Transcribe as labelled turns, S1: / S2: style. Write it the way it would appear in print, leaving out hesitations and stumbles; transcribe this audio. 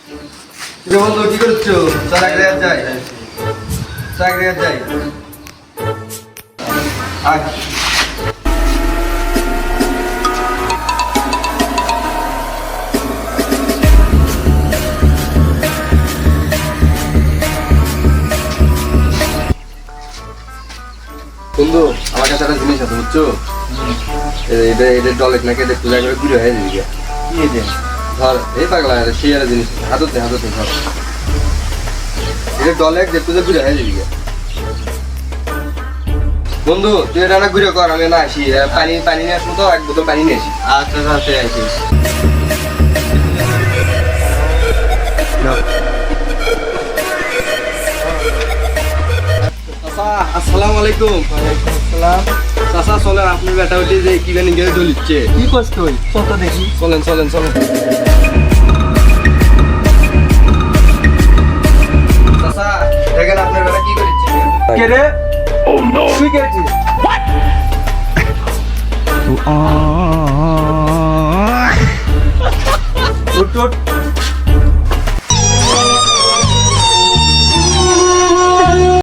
S1: বন্ধু কি করছো? চাকরি যাই আয়। বন্ধু আমার কাছে একটা জিনিস আছে বুঝছো, এটা ডলেক নাকি এটা পূজা করে ঘুরে হয়ে যাবি। কি এটা? ধর এই পাগলা সেই একটা জিনিস হাততে ধর এটা ডলেক যে পূজা ঘুরে হয়ে যাবি। বন্ধু তুই এটা না ঘুরে কর, আমি না আসি পানি নিয়ে আসবো তো, এক বোতল পানি নিয়ে আসি। আচ্ছা আচ্ছা আসিস। আসসালামু আলাইকুম।
S2: সালাম।
S1: চাচা চলেন, আপনি বেটা উঠে যে কি জানি গেলে দলিচ্ছে।
S2: কি করছ তুই? কত দেখি।
S1: চলেন চাচা দেখেন আপনার বেটা কি করছে।
S2: কে রে? তুই কে আছিস? উঠ